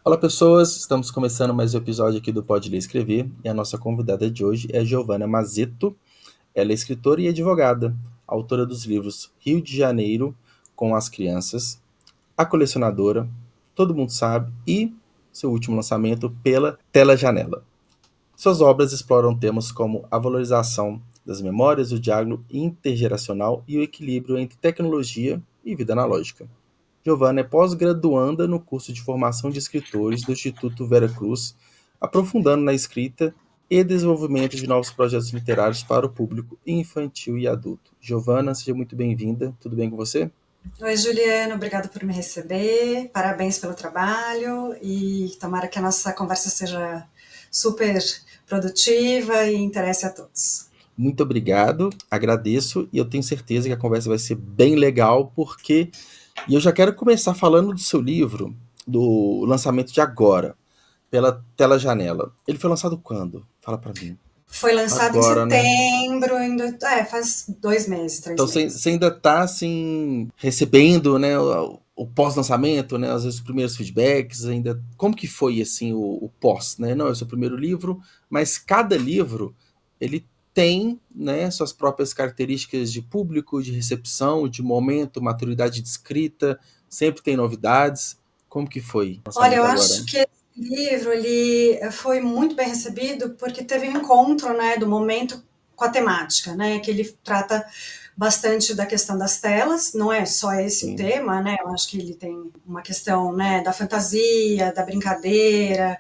Olá, pessoas! Estamos começando mais um episódio aqui do Pode Ler e Escrever e a nossa convidada de hoje é Giovana Mazzetto. Ela é escritora e advogada, autora dos livros Rio de Janeiro com as Crianças, A Colecionadora, Todo Mundo Sabe e seu último lançamento, Pela Tela-Janela. Suas obras exploram temas como a valorização das memórias, o diálogo intergeracional e o equilíbrio entre tecnologia e vida analógica. Giovana é pós-graduanda no curso de formação de escritores do Instituto Vera Cruz, aprofundando na escrita e desenvolvimento de novos projetos literários para o público infantil e adulto. Giovana, seja muito bem-vinda. Tudo bem com você? Oi, Juliana, obrigada por me receber, parabéns pelo trabalho e tomara que a nossa conversa seja super produtiva e interesse a todos. Muito obrigado, agradeço e eu tenho certeza que a conversa vai ser bem legal, porque eu já quero começar falando do seu livro, do lançamento de agora, Pela Tela Janela. Ele foi lançado quando? Fala para mim. Foi lançado em Agora, né? setembro, faz 2 meses, três Então você meses. ainda está assim recebendo, né, o pós-lançamento, né, às vezes os primeiros feedbacks, ainda como que foi assim o pós, né? Não é o seu primeiro livro, mas cada livro ele tem, né, suas próprias características de público, de recepção, de momento, maturidade de escrita, sempre tem novidades. Como que foi o Olha, eu lançamento agora? acho que esse livro ele foi muito bem recebido porque teve um encontro, né, do momento com a temática, né, que ele trata bastante da questão das telas, não é só esse o Sim. tema, né, eu acho que ele tem uma questão, né, da fantasia, da brincadeira,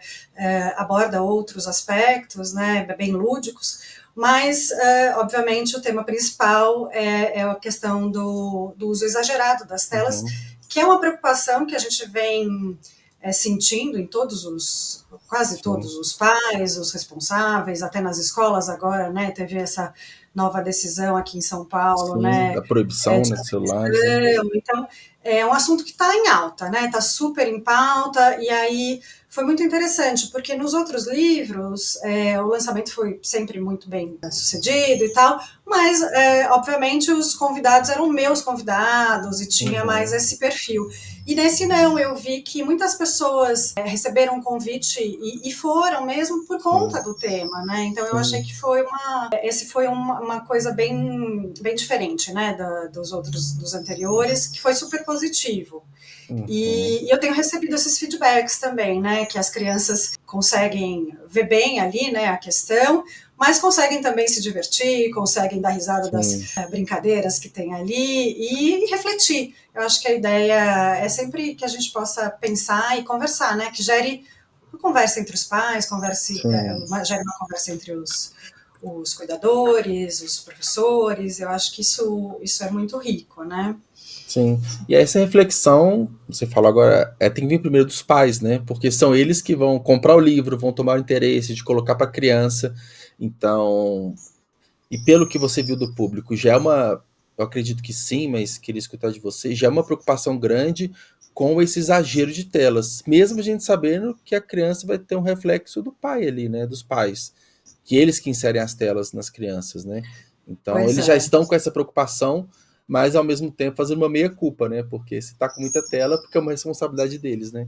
aborda outros aspectos, né, bem lúdicos, mas, obviamente, o tema principal é a questão do uso exagerado das telas, Uhum. que é uma preocupação que a gente vem sentindo em quase Sim. todos os pais, os responsáveis, até nas escolas agora, né, teve essa nova decisão aqui em São Paulo, Sim, né, da proibição, de né, de celulares, né? então, é um assunto que está em alta, né? Está super em pauta, e aí foi muito interessante, porque nos outros livros o lançamento foi sempre muito bem sucedido e tal, mas, obviamente, os convidados eram meus convidados e tinha mais Uhum. esse perfil. E nesse não, eu vi que muitas pessoas receberam um convite e foram mesmo por Sim, conta do tema, né? Então eu achei sim. que esse foi uma coisa bem diferente, né, dos anteriores, que foi super positivo. Uhum. E eu tenho recebido esses feedbacks também, né, que as crianças conseguem ver bem ali, né, a questão, mas conseguem também se divertir, conseguem dar risada Sim, das brincadeiras que tem ali e refletir. Eu acho que a ideia é sempre que a gente possa pensar e conversar, né, que gere uma conversa entre os pais, sim, gere uma conversa entre os cuidadores, os professores. Eu acho que isso é muito rico, né? sim. E essa reflexão, você falou agora, tem que vir primeiro dos pais, né? Porque são eles que vão comprar o livro, vão tomar o interesse de colocar para a criança. Então, e pelo que você viu do público, já é uma, eu acredito que sim, mas queria escutar de você, já é uma preocupação grande com esse exagero de telas, mesmo a gente sabendo que a criança vai ter um reflexo do pai ali, né? Dos pais, que eles que inserem as telas nas crianças, né? Então, Pois eles já é. estão com essa preocupação, mas ao mesmo tempo fazendo uma meia-culpa, né? Porque se tá com muita tela, porque é uma responsabilidade deles, né?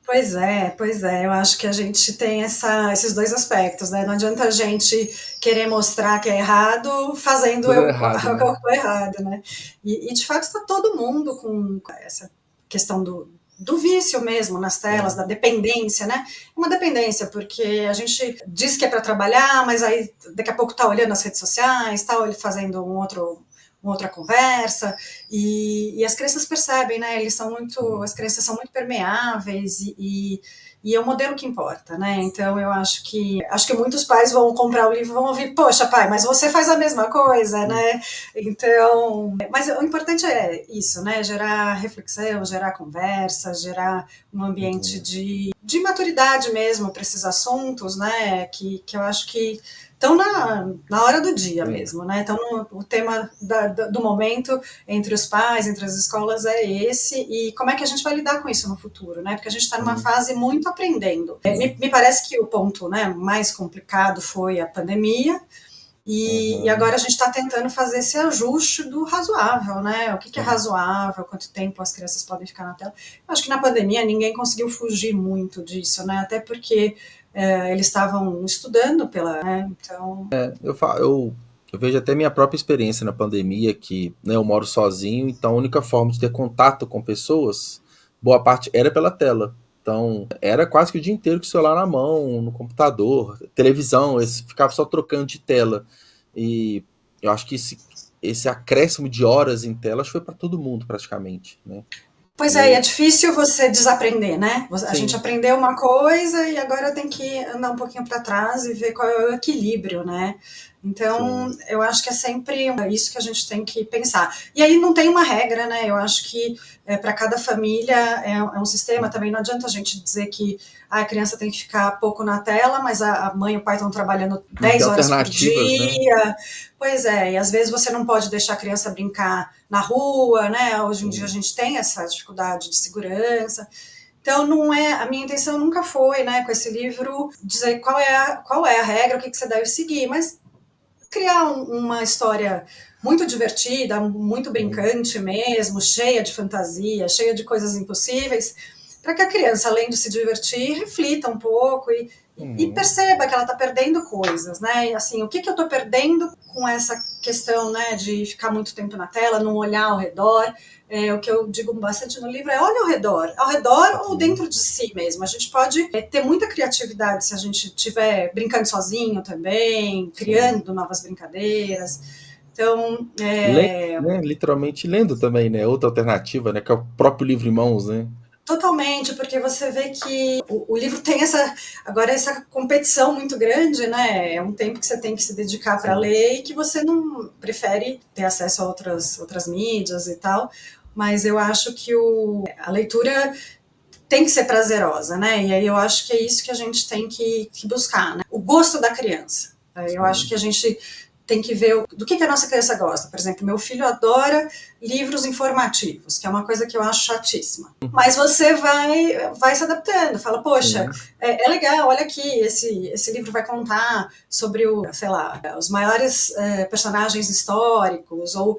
Pois é, eu acho que a gente tem esses dois aspectos, né? Não adianta a gente querer mostrar que é errado fazendo Tudo eu, errado, né? o errado, né? E de fato está todo mundo com essa questão do vício mesmo nas telas, Sim, da dependência, né? Uma dependência, porque a gente diz que é para trabalhar, mas aí daqui a pouco está olhando as redes sociais, está fazendo uma outra conversa, e as crianças percebem, né? sim. As crianças são muito permeáveis e é o modelo que importa, né? Então eu acho que muitos pais vão comprar o livro e vão ouvir, poxa, pai, mas você faz a mesma coisa, né? Então, mas o importante é isso, né? Gerar reflexão, gerar conversa, gerar um ambiente Uhum. de maturidade mesmo para esses assuntos, né? Que eu acho que estão na hora do dia Sim. mesmo, né? Então, o tema do momento entre os pais, entre as escolas é esse, e como é que a gente vai lidar com isso no futuro, né? Porque a gente está numa Sim. fase muito aprendendo. Sim. Me parece que o ponto, né, mais complicado foi a pandemia, E Uhum. agora a gente está tentando fazer esse ajuste do razoável, né? O que é Sim. razoável, quanto tempo as crianças podem ficar na tela. Acho que na pandemia ninguém conseguiu fugir muito disso, né? Até porque eles estavam estudando pela, né? Então, Eu vejo até minha própria experiência na pandemia, que, né, eu moro sozinho, então a única forma de ter contato com pessoas, boa parte era pela tela. Então, era quase que o dia inteiro com o celular na mão, no computador, televisão, esse, ficava só trocando de tela. E eu acho que esse acréscimo de horas em tela acho que foi para todo mundo, praticamente, né? pois E é, e é aí, difícil você desaprender, né? A gente sim, aprendeu uma coisa e agora tem que andar um pouquinho para trás e ver qual é o equilíbrio, né? Então, sim. eu acho que é sempre isso que a gente tem que pensar. E aí não tem uma regra, né? Eu acho que para cada família é um sistema. Também não adianta a gente dizer que a criança tem que ficar pouco na tela, mas a mãe e o pai estão trabalhando Não tem 10 horas por alternativas, né? dia. Pois é, e às vezes você não pode deixar a criança brincar na rua, né? Hoje em dia a Sim. gente tem essa dificuldade de segurança. Então não é, a minha intenção nunca foi, né, com esse livro dizer qual é a regra, o que, que você deve seguir, mas criar uma história muito divertida, muito Sim. brincante mesmo, cheia de fantasia, cheia de coisas impossíveis, para que a criança, além de se divertir, reflita um pouco e Uhum. perceba que ela está perdendo coisas, né? E assim, o que, que eu estou perdendo com essa questão, né, de ficar muito tempo na tela, não olhar ao redor? O que eu digo bastante no livro é olha ao redor ou Uhum. dentro de si mesmo. A gente pode ter muita criatividade se a gente estiver brincando sozinho também, Sim. criando novas brincadeiras. Então, Lendo, né? Literalmente lendo também, né? Outra alternativa, né? Que é o próprio livro em mãos, né? totalmente, porque você vê que o livro tem essa competição muito grande, né? É um tempo que você tem que se dedicar para Sim. ler e que você não prefere ter acesso a outras mídias e tal. Mas eu acho que a leitura tem que ser prazerosa, né? E aí eu acho que é isso que a gente tem que buscar, né? O gosto da criança. Eu acho Sim. que a gente tem que ver do que a nossa criança gosta. Por exemplo, meu filho adora livros informativos, que é uma coisa que eu acho chatíssima. Mas você vai se adaptando, fala, poxa, Sim. é legal, olha aqui, esse livro vai contar sobre sei lá, os maiores personagens históricos, ou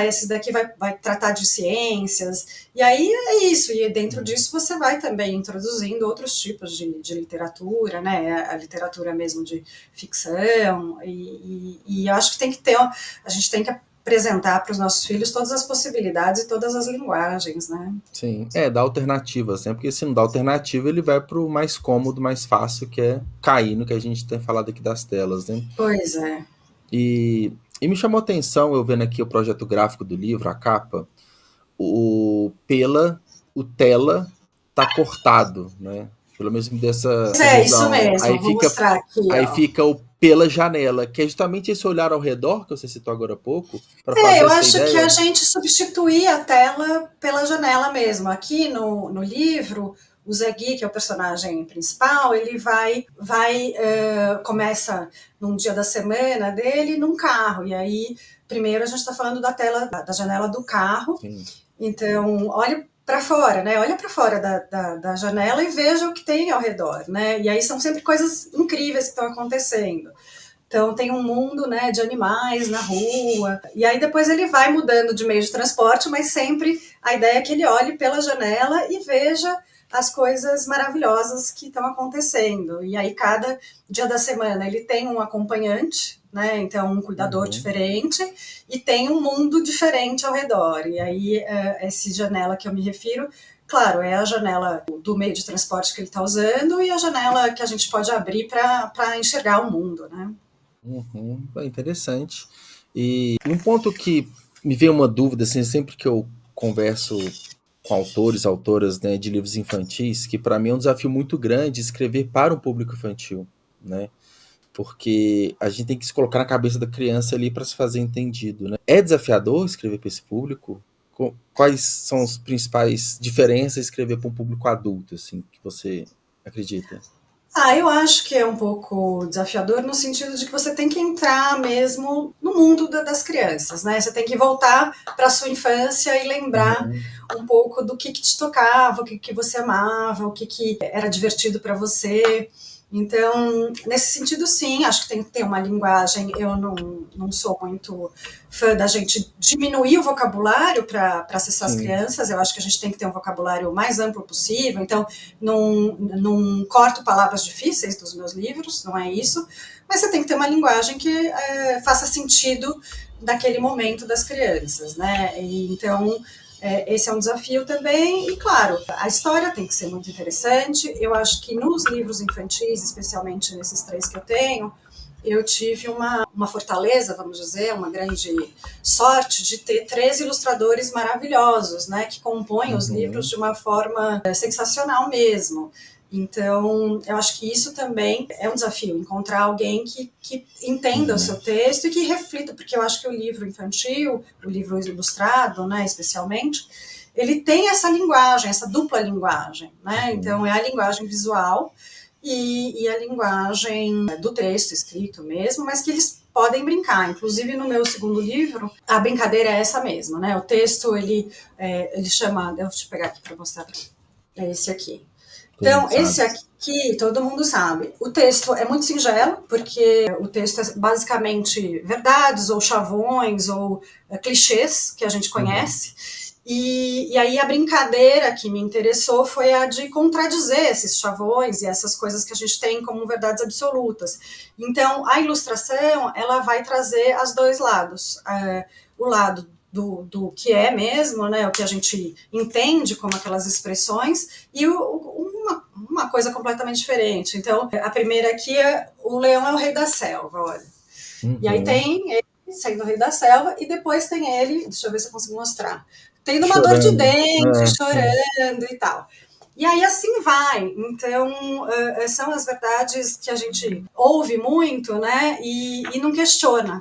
esse daqui vai tratar de ciências, e aí é isso, e dentro disso você vai também introduzindo outros tipos de literatura, né? A literatura mesmo de ficção, e eu acho que tem que ter, a gente tem que apresentar para os nossos filhos todas as possibilidades e todas as linguagens, né? Sim. É, dá alternativas, né? Porque se não dá alternativa, ele vai pro mais cômodo, mais fácil, que é cair no que a gente tem falado aqui das telas, né? Pois é. E me chamou a atenção, eu vendo aqui o projeto gráfico do livro, a capa, pela o tela tá cortado, né? Pelo menos me deu essa, Pois essa é, isso visão. mesmo, vou mostrar aqui, Aí ó. fica o pela janela, que é justamente esse olhar ao redor que você citou agora há pouco, para fazer Eu essa acho que a ideia. gente substitui a tela pela janela mesmo. Aqui no livro, o Zé Gui, que é o personagem principal, ele começa num dia da semana dele num carro. E aí, primeiro a gente está falando da tela, da janela do carro. Sim. Então, olhe para fora, né? Olha para fora da janela e veja o que tem ao redor, né? E aí são sempre coisas incríveis que estão acontecendo. Então tem um mundo, né, de animais na rua. E aí depois ele vai mudando de meio de transporte, mas sempre a ideia é que ele olhe pela janela e veja as coisas maravilhosas que estão acontecendo. E aí cada dia da semana ele tem um acompanhante, né? Então um cuidador Uhum. diferente e tem um mundo diferente ao redor. E aí essa janela que eu me refiro, claro, é a janela do meio de transporte que ele está usando e a janela que a gente pode abrir para enxergar o mundo, né? Uhum. É interessante. E um ponto que me veio uma dúvida, assim, sempre que eu converso com autores, autoras, né, de livros infantis, que para mim é um desafio muito grande escrever para um público infantil, né? Porque a gente tem que se colocar na cabeça da criança ali para se fazer entendido, né? É desafiador escrever para esse público? Quais são as principais diferenças de escrever para um público adulto, assim, que você acredita? Eu acho que é um pouco desafiador no sentido de que você tem que entrar mesmo no mundo das crianças, né? Você tem que voltar para a sua infância e lembrar Uhum. um pouco do que te tocava, o que você amava, o que era divertido para você. Então, nesse sentido, sim, acho que tem que ter uma linguagem. Eu não sou muito fã da gente diminuir o vocabulário para acessar as Sim. crianças. Eu acho que a gente tem que ter um vocabulário o mais amplo possível. Então, não corto palavras difíceis dos meus livros, não é isso. Mas você tem que ter uma linguagem que faça sentido naquele momento das crianças, né? E, então, esse é um desafio também, e claro, a história tem que ser muito interessante. Eu acho que nos livros infantis, especialmente nesses 3 que eu tenho, eu tive uma fortaleza, vamos dizer, uma grande sorte de ter 3 ilustradores maravilhosos, né, que compõem os livros de uma forma sensacional mesmo. Então, eu acho que isso também é um desafio, encontrar alguém que entenda o seu texto e que reflita, porque eu acho que o livro infantil, o livro ilustrado, né, especialmente, ele tem essa linguagem, essa dupla linguagem, né? Então, é a linguagem visual e a linguagem do texto escrito mesmo, mas que eles podem brincar. Inclusive, no meu segundo livro, a brincadeira é essa mesma, né? O texto, ele chama... Deixa eu pegar aqui para mostrar. É esse aqui. Todo mundo Então, sabe. esse aqui, todo mundo sabe. O texto é muito singelo, porque o texto é basicamente verdades, ou chavões, ou clichês que a gente conhece. E aí a brincadeira que me interessou foi a de contradizer esses chavões e essas coisas que a gente tem como verdades absolutas. Então, a ilustração, ela vai trazer os dois lados. O lado do que é mesmo, né, o que a gente entende como aquelas expressões, e uma coisa completamente diferente. Então, a primeira aqui é o leão é o rei da selva, olha. E aí tem ele sendo o rei da selva, e depois tem ele, deixa eu ver se eu consigo mostrar, tendo uma dor de Chorando. dente, chorando e tal. E aí assim vai. Então, são as verdades que a gente ouve muito, né, e não questiona.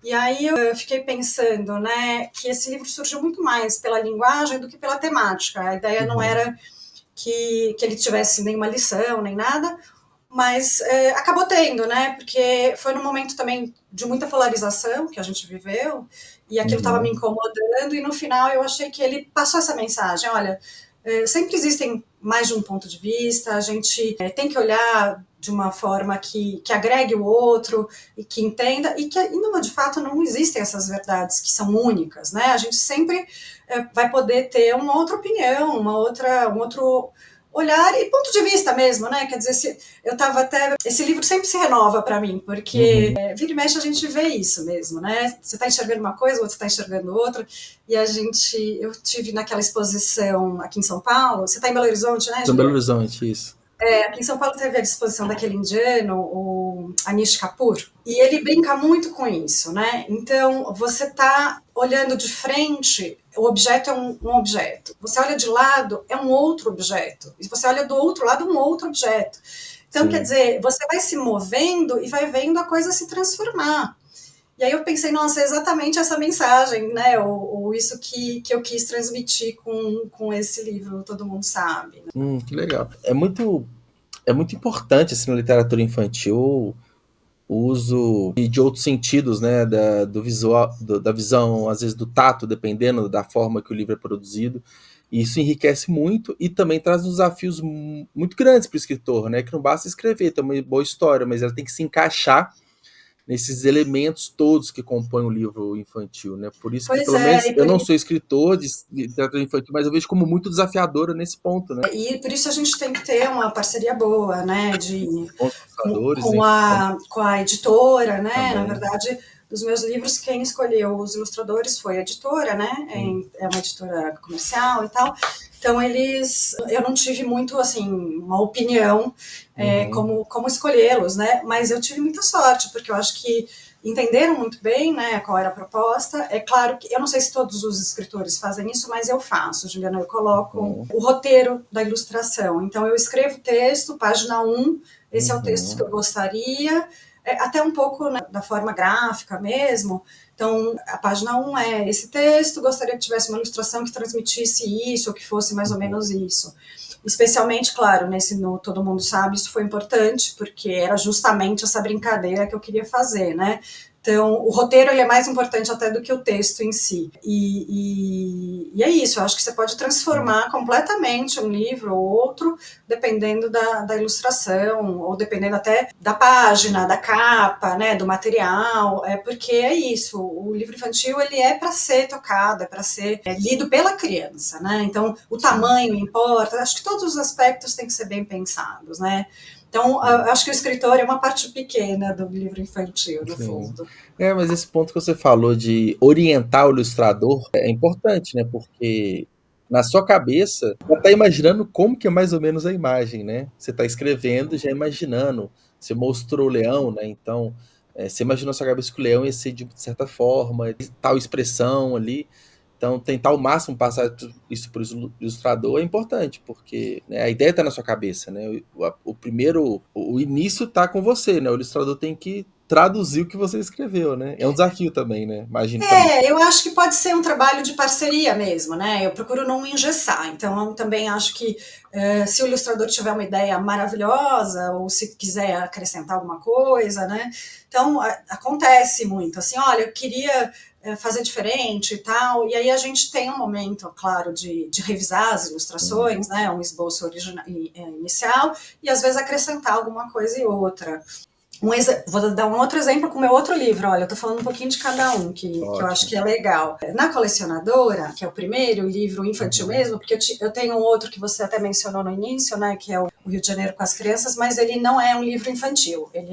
E aí eu fiquei pensando, né, que esse livro surgiu muito mais pela linguagem do que pela temática. A ideia não era que ele tivesse nenhuma lição, nem nada, mas acabou tendo, né, porque foi num momento também de muita polarização que a gente viveu, e aquilo estava me incomodando, e no final eu achei que ele passou essa mensagem, olha, sempre existem mais de um ponto de vista, a gente tem que olhar de uma forma que agregue o outro e que entenda, e que não, de fato não existem essas verdades que são únicas, né? A gente sempre vai poder ter uma outra opinião, um outro olhar e ponto de vista mesmo, né? Quer dizer, esse livro sempre se renova para mim, porque vira e mexe a gente vê isso mesmo, né? Você está enxergando uma coisa, o outro está enxergando outra, e eu tive naquela exposição aqui em São Paulo, você está em Belo Horizonte, né, Em Belo Juliana? Horizonte, isso. Aqui em São Paulo teve a exposição daquele indiano, o Anish Kapoor, e ele brinca muito com isso, né? Então, você está olhando de frente, o objeto é um objeto. Você olha de lado, é um outro objeto. E você olha do outro lado, um outro objeto. Então, quer dizer, você vai se movendo e vai vendo a coisa se transformar. E aí eu pensei, nossa, é exatamente essa mensagem, né? Ou isso que eu quis transmitir com esse livro, Todo Mundo Sabe. Que legal. É muito importante assim, na literatura infantil o uso de outros sentidos, né, do visual, da visão, às vezes do tato, dependendo da forma que o livro é produzido. E isso enriquece muito e também traz desafios muito grandes para o escritor, né, que não basta escrever, ter uma boa história, mas ela tem que se encaixar nesses elementos todos que compõem o livro infantil, né? Por isso que, Pois pelo é, menos, eu não sou escritor de literatura infantil, mas eu vejo como muito desafiadora nesse ponto, né? e por isso a gente tem que ter uma parceria boa, né, Com os ilustradores, né? com a editora, né, na Também. verdade, dos meus livros, quem escolheu os ilustradores foi a editora, né, é uma editora comercial e tal, então eu não tive muito, assim, uma opinião como escolhê-los, né, mas eu tive muita sorte, porque eu acho que entenderam muito bem, né, qual era a proposta. É claro que eu não sei se todos os escritores fazem isso, mas eu faço, Juliana, eu coloco o roteiro da ilustração. Então eu escrevo o texto, página 1, esse é o texto que eu gostaria, até um pouco, né, da forma gráfica mesmo. Então, a página 1 é esse texto, gostaria que tivesse uma ilustração que transmitisse isso, ou que fosse mais ou menos isso. Especialmente, claro, no Todo Mundo Sabe, isso foi importante, porque era justamente essa brincadeira que eu queria fazer, né? Então, o roteiro ele é mais importante até do que o texto em si. E é isso, eu acho que você pode transformar completamente um livro ou outro, dependendo da ilustração, ou dependendo até da página, da capa, né, do material, porque é isso, o livro infantil ele é para ser tocado, é para ser lido pela criança, né? Então, o tamanho importa, acho que todos os aspectos têm que ser bem pensados, né? Então, acho que o escritor é uma parte pequena do livro infantil, no Sim. fundo. Mas esse ponto que você falou de orientar o ilustrador é importante, né? Porque na sua cabeça, você está imaginando como que é mais ou menos a imagem, né? Você está escrevendo, já imaginando. Você mostrou o leão, né? Então, você imaginou na sua cabeça que o leão ia ser de certa forma, tal expressão ali. Então, tentar ao máximo passar isso para o ilustrador é importante, porque, né, a ideia está na sua cabeça, né? O primeiro, o início está com você, né? O ilustrador tem que traduzir o que você escreveu, né? É um desafio também, né? Imagino também. Eu acho que pode ser um trabalho de parceria mesmo, né? Eu procuro não engessar, então eu também acho que se o ilustrador tiver uma ideia maravilhosa ou se quiser acrescentar alguma coisa, né? Então acontece muito, assim, olha, eu queria fazer diferente e tal, e aí a gente tem um momento, claro, de revisar as ilustrações, né? Um esboço original, inicial, e às vezes acrescentar alguma coisa e outra. Vou dar um outro exemplo com o meu outro livro. Olha, eu tô falando um pouquinho de cada um, que eu acho Ótimo. que é legal. Na Colecionadora, que é o primeiro livro infantil mesmo, porque eu tenho um outro que você até mencionou no início, né, que é o Rio de Janeiro com as Crianças, mas ele não é um livro infantil. Ele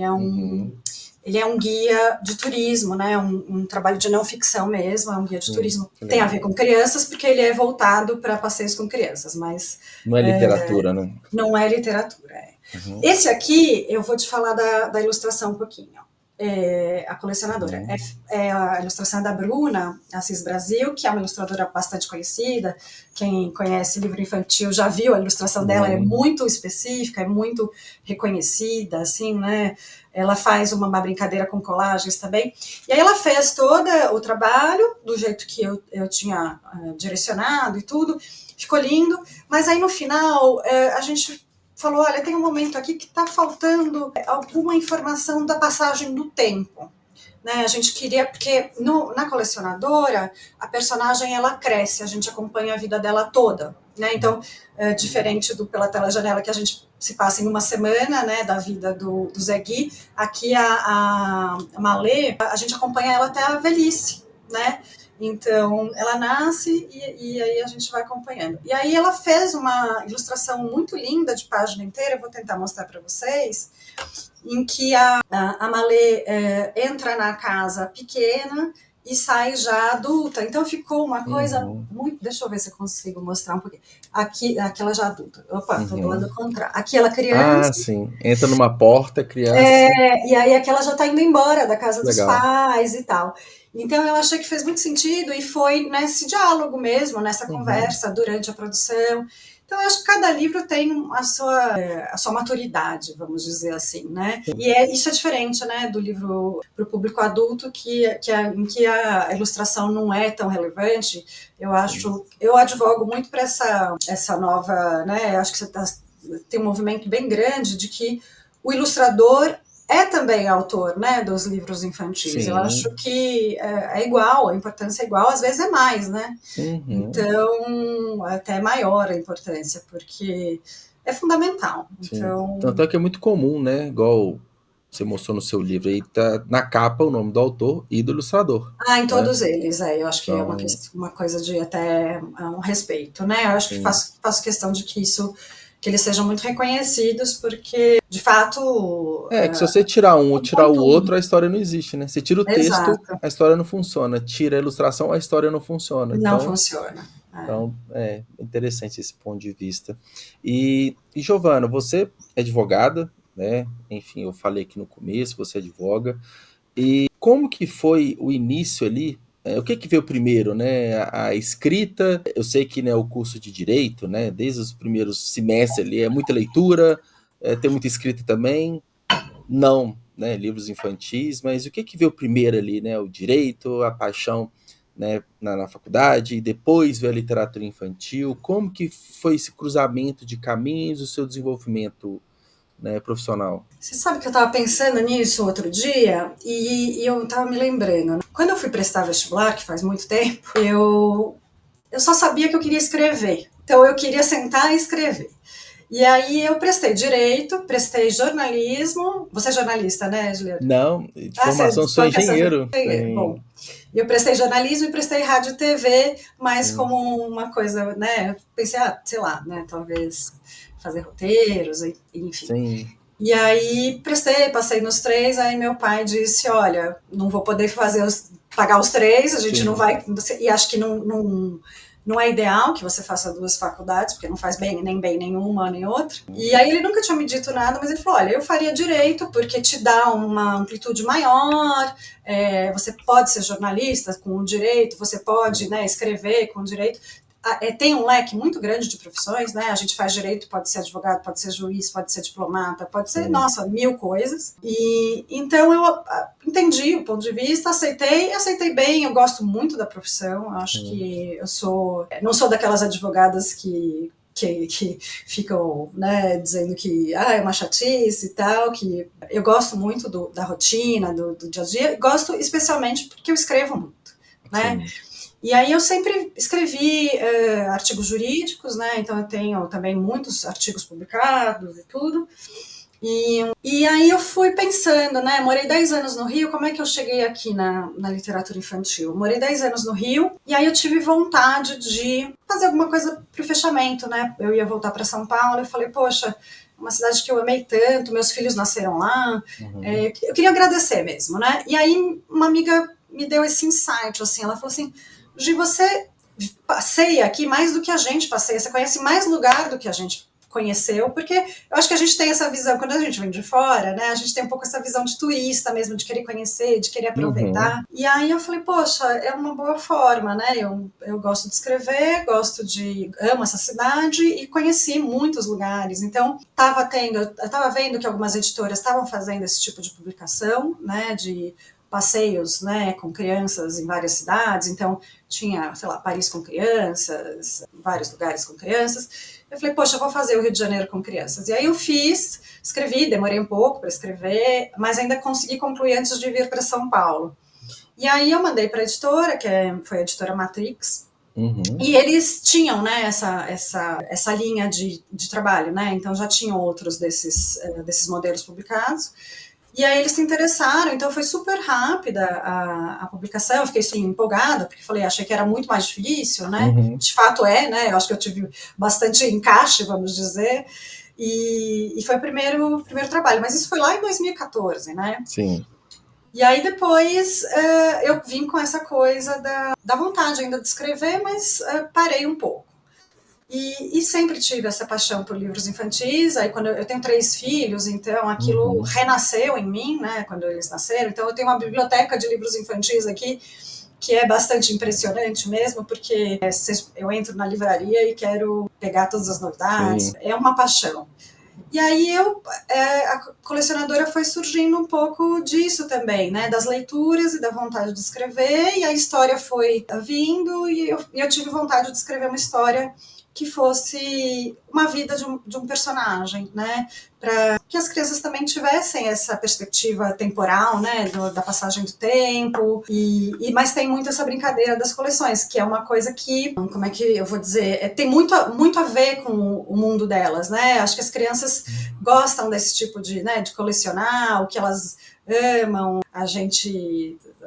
é um guia de turismo, né? Um trabalho de não ficção mesmo, é um guia de turismo. Que Tem a ver legal. com crianças, porque ele é voltado para passeios com crianças, mas Não é literatura, né? não é literatura. Uhum. Esse aqui, eu vou te falar da ilustração um pouquinho. A colecionadora. Uhum. A ilustração da Bruna Assis Brasil, que é uma ilustradora bastante conhecida. Quem conhece livro infantil já viu a ilustração dela, é Uhum. muito específica, é muito reconhecida, assim, né? Ela faz uma brincadeira com colagens também. E aí ela fez todo o trabalho do jeito que eu tinha direcionado e tudo. Ficou lindo, mas aí no final a gente falou, olha, tem um momento aqui que está faltando alguma informação da passagem do tempo. Né? A gente queria, porque na colecionadora, a personagem ela cresce, a gente acompanha a vida dela toda. Né? Então, diferente do Pela Telejanela, que a gente se passa em uma semana, né, da vida do Zé Gui, aqui a Malê, a gente acompanha ela até a velhice, né? Então, ela nasce e aí a gente vai acompanhando. E aí ela fez uma ilustração muito linda de página inteira, eu vou tentar mostrar para vocês, em que a Malê entra na casa pequena e sai já adulta. Então ficou uma coisa Uhum. muito. Deixa eu ver se eu consigo mostrar um pouquinho. Aqui ela já adulta. Opa, estou do lado Uhum. contrário. Aqui ela Ah, criança, sim. Entra numa porta, criança. e aí aquela já está indo embora da casa dos Legal. pais e tal. Então eu achei que fez muito sentido e foi nesse diálogo mesmo, nessa Uhum. conversa durante a produção. Então eu acho que cada livro tem a sua maturidade, vamos dizer assim, né? E isso é diferente, né, do livro para o público adulto, em que a ilustração não é tão relevante. Sim. Eu advogo muito para essa nova, né? Acho que tem um movimento bem grande de que o ilustrador é também autor, né, dos livros infantis. Eu acho Sim. que é igual, a importância é igual, às vezes é mais, né? Uhum. Então, até maior a importância, porque é fundamental. Sim. Então, Tanto é que é muito comum, né? Igual você mostrou no seu livro aí, tá na capa o nome do autor e do ilustrador, em né? todos eles, eu acho que é Então, uma coisa de até um respeito, né? Eu acho que sim. faço questão de que eles sejam muito reconhecidos, porque, de fato, É que se você tirar um ou tirar compõe o tudo. outro, a história não existe, né? Você tira o texto, Exato. a história não funciona. Tira a ilustração, a história não funciona. Não Então, funciona. é interessante esse ponto de vista. E Giovana, você é advogada, né? Enfim, eu falei aqui no começo, você advoga. E como que foi o início ali? O que que veio primeiro, né? A escrita, eu sei que, né, o curso de direito, né, desde os primeiros semestres ali é muita leitura, tem muita escrita também, não, né, livros infantis, mas o que que veio primeiro ali, né? O direito, a paixão, né, na faculdade, e depois veio a literatura infantil. Como que foi esse cruzamento de caminhos, o seu desenvolvimento né, profissional? Você sabe que eu estava pensando nisso outro dia e eu estava me lembrando, né? Quando eu fui prestar vestibular, que faz muito tempo, eu só sabia que eu queria escrever. Então eu queria sentar e escrever. E aí eu prestei direito, prestei jornalismo. Você é jornalista, né, Juliana? Não, de Ah, você formação sou só quer saber. engenheiro. Bom, Sim, eu prestei jornalismo e prestei rádio e TV, mas sim, como uma coisa, né? Eu pensei, sei lá, né? Talvez fazer roteiros, enfim. sim, E aí prestei, passei nos três, aí meu pai disse, olha, não vou poder pagar os três, a gente não sim. vai, e acho que não é ideal que você faça duas faculdades, porque não faz bem nenhuma nem outra. E aí ele nunca tinha me dito nada, mas ele falou, olha, eu faria direito, porque te dá uma amplitude maior, você pode ser jornalista com o direito, você pode, né, escrever com o direito, tem um leque muito grande de profissões, né? A gente faz direito, pode ser advogado, pode ser juiz, pode ser diplomata, pode ser, Sim. nossa, mil coisas. E então eu entendi o ponto de vista, aceitei bem, eu gosto muito da profissão, acho Sim. que não sou daquelas advogadas que ficam, né, dizendo que é uma chatice e tal, que eu gosto muito da rotina, do dia a dia, gosto especialmente porque eu escrevo muito, né? Sim. E aí eu sempre escrevi artigos jurídicos, né? Então eu tenho também muitos artigos publicados e tudo. E aí eu fui pensando, né? Morei 10 anos no Rio, como é que eu cheguei aqui na literatura infantil? Morei 10 anos no Rio, e aí eu tive vontade de fazer alguma coisa pro fechamento, né? Eu ia voltar para São Paulo, eu falei, poxa, uma cidade que eu amei tanto, meus filhos nasceram lá, Uhum. eu queria agradecer mesmo, né? E aí uma amiga me deu esse insight, assim, ela falou assim, Gi, você passeia aqui mais do que a gente passeia, você conhece mais lugar do que a gente conheceu, porque eu acho que a gente tem essa visão, quando a gente vem de fora, né, a gente tem um pouco essa visão de turista mesmo, de querer conhecer, de querer Uhum. aproveitar. E aí eu falei, poxa, é uma boa forma, né? Eu gosto de escrever, amo essa cidade e conheci muitos lugares. Então, eu tava vendo que algumas editoras estavam fazendo esse tipo de publicação, né, de passeios, né, com crianças em várias cidades. Então, tinha, sei lá, Paris com crianças, vários lugares com crianças. Eu falei, poxa, eu vou fazer o Rio de Janeiro com crianças. E aí eu escrevi, demorei um pouco para escrever, mas ainda consegui concluir antes de vir para São Paulo. E aí eu mandei para a editora, foi a editora Matrix, Uhum. e eles tinham, né, essa linha de trabalho, né? Então já tinham outros desses modelos publicados. E aí eles se interessaram, então foi super rápida a publicação, eu fiquei assim, empolgada, porque falei, achei que era muito mais difícil, né? Uhum. De fato né? Eu acho que eu tive bastante encaixe, vamos dizer, e foi o primeiro trabalho, mas isso foi lá em 2014, né? Sim. E aí depois eu vim com essa coisa da vontade ainda de escrever, mas parei um pouco. E sempre tive essa paixão por livros infantis. Aí, quando eu tenho três filhos, então aquilo Uhum. renasceu em mim, né, quando eles nasceram. Então, eu tenho uma biblioteca de livros infantis aqui que é bastante impressionante mesmo, porque eu entro na livraria e quero pegar todas as novidades. Sim. É uma paixão. E aí a colecionadora foi surgindo um pouco disso também, né? Das leituras e da vontade de escrever, e a história foi vindo, e eu tive vontade de escrever uma história que fosse uma vida de um personagem, né? Para que as crianças também tivessem essa perspectiva temporal, né? Da passagem do tempo, mas tem muito essa brincadeira das coleções, que é uma coisa que, como é que eu vou dizer, tem muito a ver com o mundo delas, né? Acho que as crianças gostam desse tipo né, de colecionar, o que elas amam.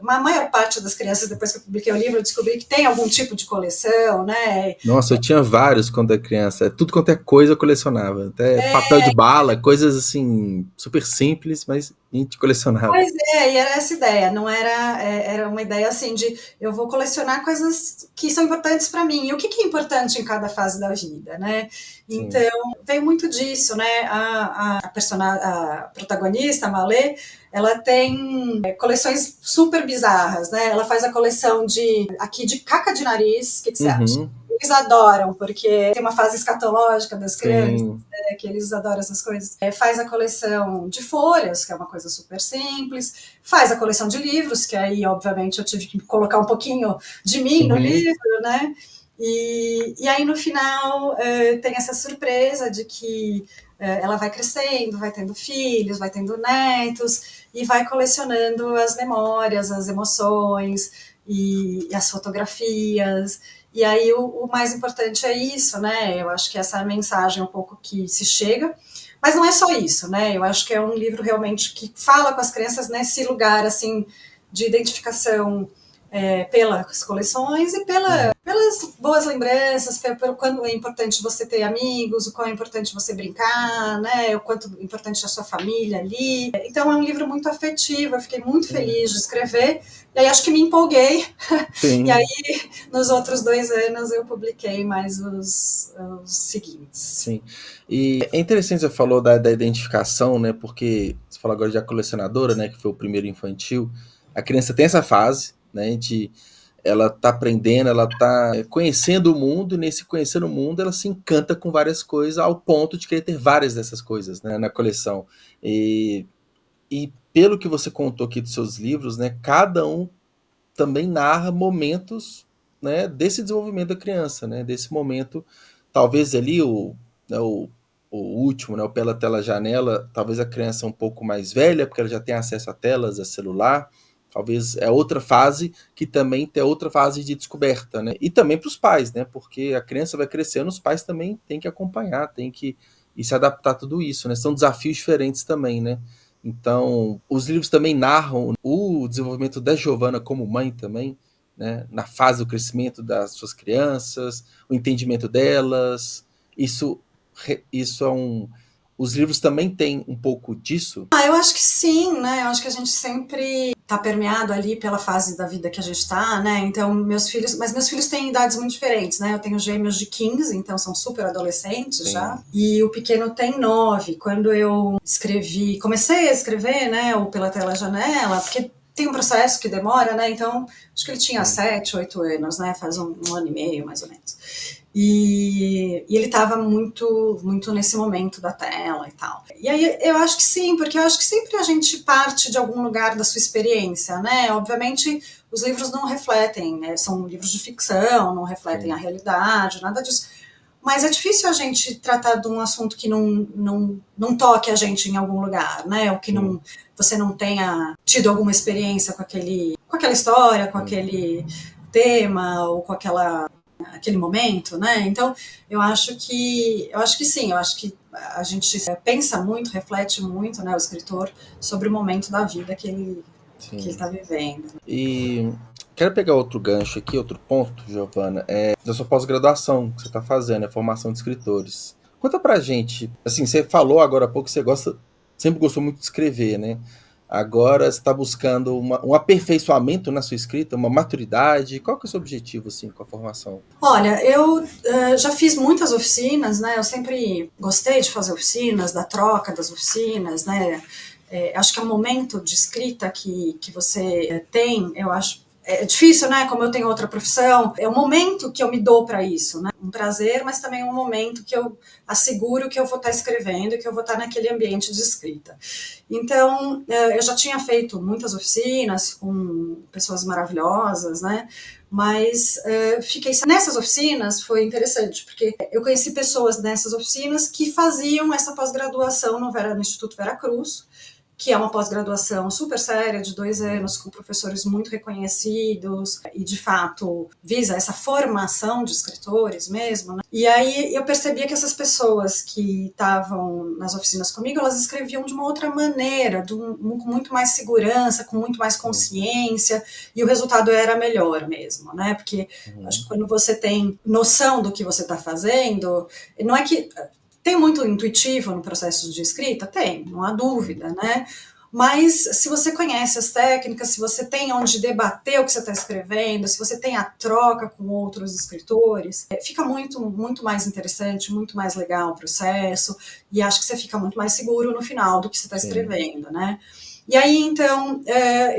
A maior parte das crianças, depois que eu publiquei o livro, eu descobri que tem algum tipo de coleção, né? Nossa, eu tinha vários quando era criança. Tudo quanto é coisa eu colecionava. Até papel de bala, coisas assim, super simples, mas a gente colecionava. Pois e era essa ideia, não era, era uma ideia assim de eu vou colecionar coisas que são importantes para mim. E o que é importante em cada fase da vida, né? Então, Sim. veio muito disso, né? A protagonista, a Malê, ela tem coleções super bizarras, né? Ela faz a coleção de caca de nariz, o que você acha? Uhum. Eles adoram, porque tem uma fase escatológica das crianças, Sim. que eles adoram essas coisas. Faz a coleção de folhas, que é uma coisa super simples, faz a coleção de livros, que aí, obviamente, eu tive que colocar um pouquinho de mim no Uhum. livro, né? E aí, no final, tem essa surpresa de que ela vai crescendo, vai tendo filhos, vai tendo netos, e vai colecionando as memórias, as emoções e as fotografias. E aí, o mais importante é isso, né? Eu acho que essa mensagem é um pouco que se chega. Mas não é só isso, né? Eu acho que é um livro realmente que fala com as crianças nesse lugar, assim, de identificação pelas coleções e pelas boas lembranças, pelo quanto é importante você ter amigos, o quanto é importante você brincar, né? O quanto é importante a sua família ali. Então é um livro muito afetivo, eu fiquei muito feliz de escrever, e aí acho que me empolguei, e aí Sim, nos outros 2 anos eu publiquei mais os seguintes. sim. E é interessante você falou da identificação, né? Porque você falou agora de A Colecionadora, né? Que foi o primeiro infantil. A criança tem essa fase, né? De ela tá aprendendo, ela tá conhecendo o mundo, e nesse conhecendo o mundo ela se encanta com várias coisas ao ponto de querer ter várias dessas coisas, né, na coleção. E pelo que você contou aqui dos seus livros, né, cada um também narra momentos, né, desse desenvolvimento da criança, né, desse momento, talvez ali né, o último, né, o Pela Tela Janela, talvez a criança um pouco mais velha, porque ela já tem acesso a telas, a celular, talvez é outra fase que também tem outra fase de descoberta, né, e também para os pais, né, porque a criança vai crescendo, os pais também têm que acompanhar, têm que e se adaptar a tudo isso, né, são desafios diferentes também, né. Então, os livros também narram o desenvolvimento da Giovanna como mãe também, né? Na fase do crescimento das suas crianças, o entendimento delas. Isso, isso é um. Os livros também têm um pouco disso. Eu acho que sim, né? Eu acho que a gente sempre tá permeado ali pela fase da vida que a gente tá, né? Então, meus filhos têm idades muito diferentes, né? Eu tenho gêmeos de 15, então são super adolescentes já. Sim, E o pequeno tem 9. Quando eu comecei a escrever, né? O Pela Tela Janela, porque tem um processo que demora, né? Então, acho que ele tinha sim, 7, 8 anos, né? Faz um ano e meio, mais ou menos. E ele estava muito nesse momento da tela e tal. E aí eu acho que sim, porque eu acho que sempre a gente parte de algum lugar da sua experiência, né? Obviamente os livros não refletem, né? São livros de ficção, não refletem a sim, realidade, nada disso. Mas é difícil a gente tratar de um assunto que não toque a gente em algum lugar, né? Ou que sim, você não tenha tido alguma experiência com aquela história, com sim. aquele tema, ou com aquele momento, né? Então, eu acho que sim, eu acho que a gente pensa muito, reflete muito, né, o escritor, sobre o momento da vida que ele Sim. está vivendo. E quero pegar outro gancho aqui, outro ponto, Giovana, da sua pós-graduação que você está fazendo, a formação de escritores. Conta pra gente, assim, você falou agora há pouco que você sempre gostou muito de escrever, né? Agora você está buscando um aperfeiçoamento na sua escrita, uma maturidade. Qual que é o seu objetivo, assim, com a formação? Olha, eu já fiz muitas oficinas, né? Eu sempre gostei de fazer oficinas, da troca das oficinas, né? Acho que é um momento de escrita que você tem, eu acho. É difícil, né? Como eu tenho outra profissão, é um momento que eu me dou para isso, né? Um prazer, mas também um momento que eu asseguro que eu vou estar escrevendo, que eu vou estar naquele ambiente de escrita. Então, eu já tinha feito muitas oficinas com pessoas maravilhosas, né? Mas fiquei nessas oficinas, foi interessante, porque eu conheci pessoas nessas oficinas que faziam essa pós-graduação no Instituto Veracruz, que é uma pós-graduação super séria, de 2 anos, com professores muito reconhecidos, e de fato visa essa formação de escritores mesmo, né? E aí eu percebia que essas pessoas que estavam nas oficinas comigo, elas escreviam de uma outra maneira, com muito mais segurança, com muito mais Sim. consciência, e o resultado era melhor mesmo, né? Porque acho Uhum. que quando você tem noção do que você está fazendo, não é que tem muito intuitivo no processo de escrita? Tem, não há Sim. dúvida, né? Mas se você conhece as técnicas, se você tem onde debater o que você está escrevendo, se você tem a troca com outros escritores, fica muito mais interessante, muito mais legal o processo, e acho que você fica muito mais seguro no final do que você está Sim. escrevendo, né? E aí, então,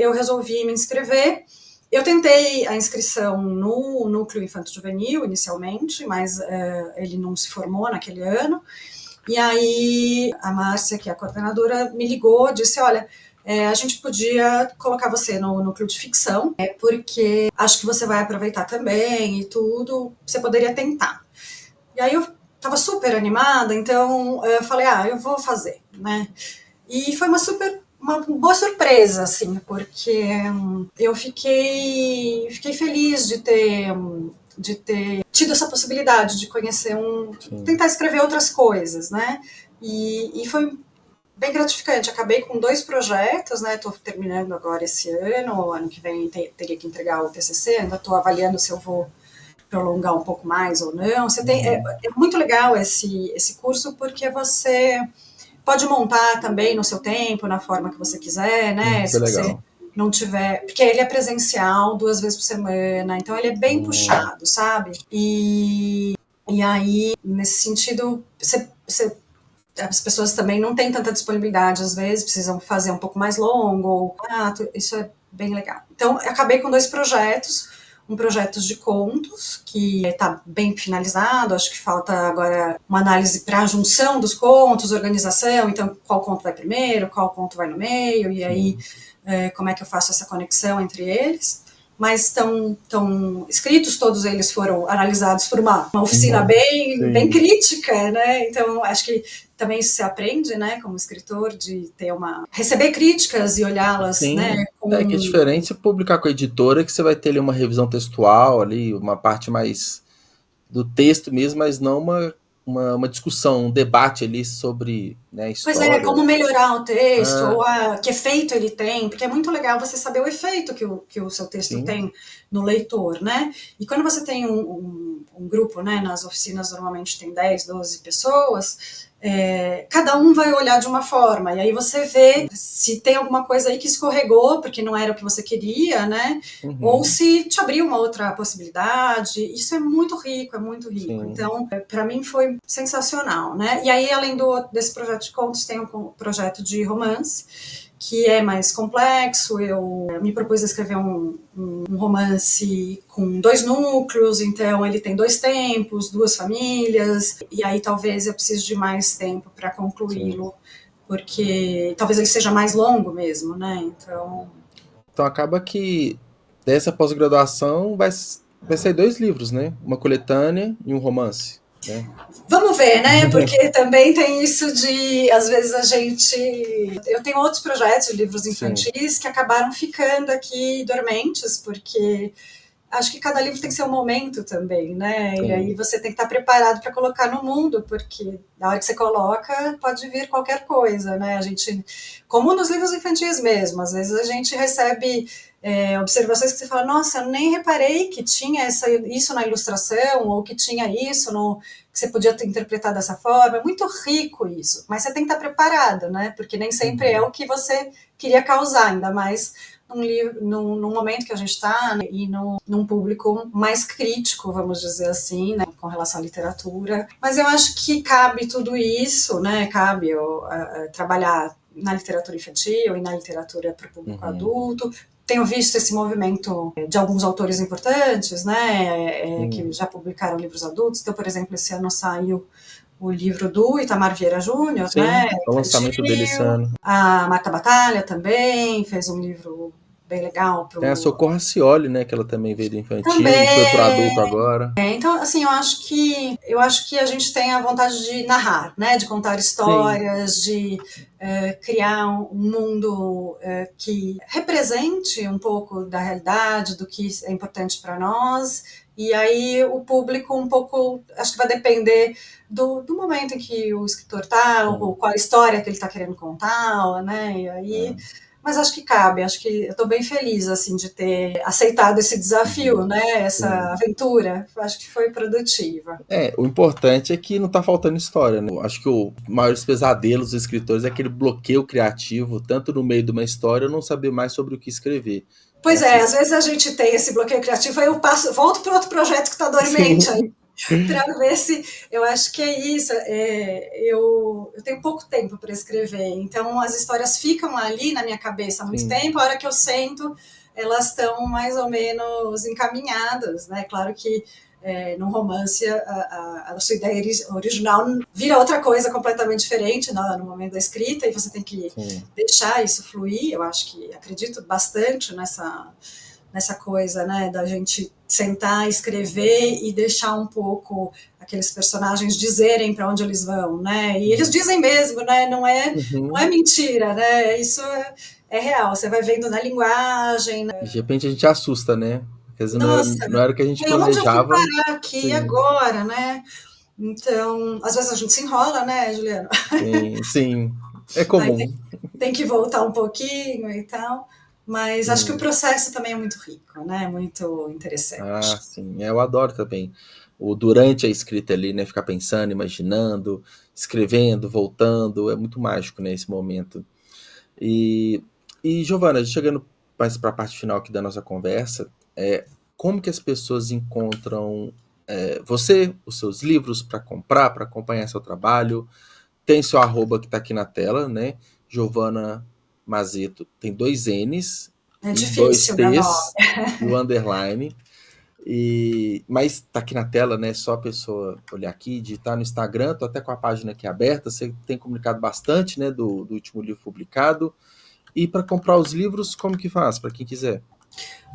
eu resolvi me inscrever. Eu tentei a inscrição no Núcleo Infanto Juvenil inicialmente, mas ele não se formou naquele ano. E aí a Márcia, que é a coordenadora, me ligou, disse: olha, a gente podia colocar você no núcleo de ficção, porque acho que você vai aproveitar também e tudo, você poderia tentar. E aí eu estava super animada, então eu falei, eu vou fazer, né? E foi uma boa surpresa, assim, porque eu fiquei feliz de ter tido essa possibilidade de conhecer Sim. tentar escrever outras coisas, né? E foi bem gratificante. Acabei com 2 projetos, né? Estou terminando agora esse ano que vem teria que entregar o TCC, ainda estou avaliando se eu vou prolongar um pouco mais ou não. É muito legal esse curso porque você pode montar também no seu tempo, na forma que você quiser, né? Isso é Se você legal. não tiver. Porque ele é presencial 2 vezes por semana, então ele é bem Hum, puxado, sabe? E aí, nesse sentido, as pessoas também não têm tanta disponibilidade, às vezes, precisam fazer um pouco mais longo. Isso é bem legal. Então, eu acabei com 2 projetos. Um projeto de contos, que está bem finalizado, acho que falta agora uma análise para a junção dos contos, organização, então qual conto vai primeiro, qual conto vai no meio, e aí sim. como é que eu faço essa conexão entre eles. Mas estão escritos, todos eles foram analisados por uma oficina Uhum. bem Sim. crítica, né? Então acho que também isso se aprende, né, como escritor, de ter receber críticas e olhá-las, né, Sim. É que é com diferente se publicar com a editora, que você vai ter ali uma revisão textual, ali, uma parte mais do texto mesmo, mas não uma discussão, um debate ali sobre, né, a Pois é, história. como melhorar o texto, Ah, ou que efeito ele tem, porque é muito legal você saber o efeito que o seu texto sim. tem no leitor, né? E quando você tem um grupo, né, nas oficinas normalmente tem 10, 12 pessoas, cada um vai olhar de uma forma, e aí você vê se tem alguma coisa aí que escorregou, porque não era o que você queria, né? Ou Uhum. se te abriu uma outra possibilidade. Isso é muito rico, é muito rico. Sim. Então, para mim foi sensacional, né? E aí, além desse projeto de contos, tem um projeto de romance, que é mais complexo. Eu me propus a escrever um romance com 2 núcleos, então ele tem 2 tempos, 2 famílias, e aí talvez eu precise de mais tempo para Sim. concluí-lo, porque talvez ele seja mais longo mesmo, né? Então, Então acaba que dessa pós-graduação vai sair 2 livros, né? Uma coletânea e um romance, né? vamos ver, né? Porque também tem isso de, às vezes, a gente. Eu tenho outros projetos de livros Sim. infantis que acabaram ficando aqui dormentes, porque acho que cada livro tem que ser um momento também, né? E aí Sim. você tem que estar preparado para colocar no mundo, porque na hora que você coloca, pode vir qualquer coisa, né? A gente, como nos livros infantis mesmo, às vezes a gente recebe observações que você fala, nossa, eu nem reparei que tinha isso na ilustração, ou que tinha isso que você podia ter interpretado dessa forma. É muito rico isso, mas você tem que estar preparado, né? Porque nem sempre é Uhum. o que você queria causar, ainda mais num momento que a gente está, né, e num público mais crítico, vamos dizer assim, né, com relação à literatura. Mas eu acho que cabe tudo isso, né? Cabe trabalhar na literatura infantil e na literatura para o público Uhum. adulto. Tenho visto esse movimento de alguns autores importantes, né, que Sim. já publicaram livros adultos. Então, por exemplo, esse ano saiu o livro do Itamar Vieira Júnior, né, Sim. É o lançamento dele esse infantil. ano. A Marta Batalha também fez um livro bem legal Tem a pro. Socorro Racioli, né? Que ela também veio do infantil e foi pro Também. adulto agora. Então, assim, eu acho que a gente tem a vontade de narrar, né, de contar Sim. histórias, de criar um mundo que represente um pouco da realidade, do que é importante para nós. E aí o público um pouco, acho que vai depender do momento em que o escritor está, ou Sim. qual a história que ele está querendo contar, né? E aí, É. mas acho que cabe, acho que eu estou bem feliz assim de ter aceitado esse desafio, Uhum. né? Essa Sim. aventura, acho que foi produtiva. O importante é que não tá faltando história, né? Eu acho que o maior dos pesadelos dos escritores é aquele bloqueio criativo, tanto no meio de uma história, eu não saber mais sobre o que escrever. Então, Pois é, assim, às vezes a gente tem esse bloqueio criativo, aí eu volto para outro projeto que está dormente aí, sim, para ver se. Eu acho que é isso. Eu tenho pouco tempo para escrever, então as histórias ficam ali na minha cabeça há muito sim, tempo, a hora que eu sento, elas estão mais ou menos encaminhadas, né? Claro que num romance a sua ideia original vira outra coisa completamente diferente no momento da escrita, e você tem que Sim. deixar isso fluir. Eu acho que acredito bastante nessa coisa, né, da gente sentar, escrever e deixar um pouco aqueles personagens dizerem para onde eles vão, né? E eles dizem mesmo, né? Não é Uhum. mentira, né? Isso é real. Você vai vendo na linguagem, né? De repente a gente assusta, né? Quer dizer, Nossa, não era o que a gente onde eu fui planejava. parar aqui Sim, agora, né? Então, às vezes a gente se enrola, né, Juliano? sim, sim. É Aí comum. tem que voltar um pouquinho e tal. Mas acho que o Sim. processo também é muito rico, né? Muito Ah, interessante. sim. Eu adoro também. O durante a escrita ali, né? Ficar pensando, imaginando, escrevendo, voltando. É muito mágico, né? Esse momento. E, Giovana, chegando mais para a parte final aqui da nossa conversa, como que as pessoas encontram você, os seus livros para comprar, para acompanhar seu trabalho? Tem seu arroba que está aqui na tela, né? Giovana Mazeto. Tem dois N's É e dois difícil meu nome. T's e o underline. Mas tá aqui na tela, né? Só a pessoa olhar aqui, digitar no Instagram. Tô até com a página aqui aberta. Você tem comunicado bastante, né? Do último livro publicado. E para comprar os livros, como que faz? Para quem quiser.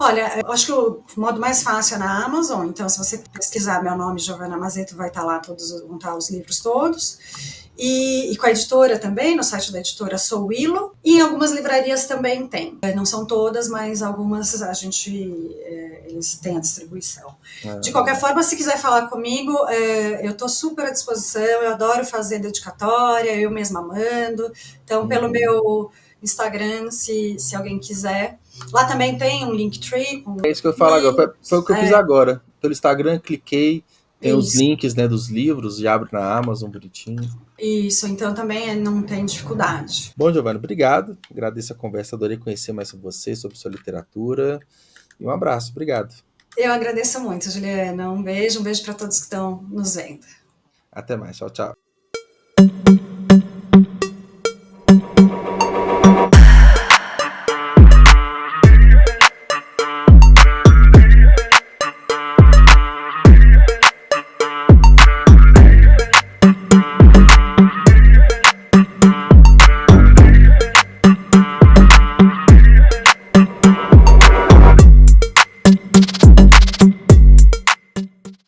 Olha, eu acho que o modo mais fácil é na Amazon. Então, se você pesquisar meu nome, Giovana Mazeto, vai estar lá vão estar os livros todos. E com a editora também, no site da editora Sou Willow. E em algumas livrarias também tem. Não são todas, mas algumas eles têm a distribuição. De Ah, qualquer legal. forma, se quiser falar comigo, eu estou super à disposição. Eu adoro fazer dedicatória, eu mesma mando. Então, pelo Uhum. meu Instagram, se alguém quiser. Lá também tem um Linktree com É isso que eu falo agora. Foi links. o que eu fiz agora. Pelo Instagram, cliquei, tem os Isso, links, né, dos livros e abre na Amazon bonitinho. isso. Então também não tem dificuldade. Bom, Giovanni, obrigado. Agradeço a conversa, adorei conhecer mais sobre você, sobre sua literatura. E um abraço, obrigado. Eu agradeço muito, Juliana. Um beijo para todos que estão nos vendo. Até mais, tchau, tchau.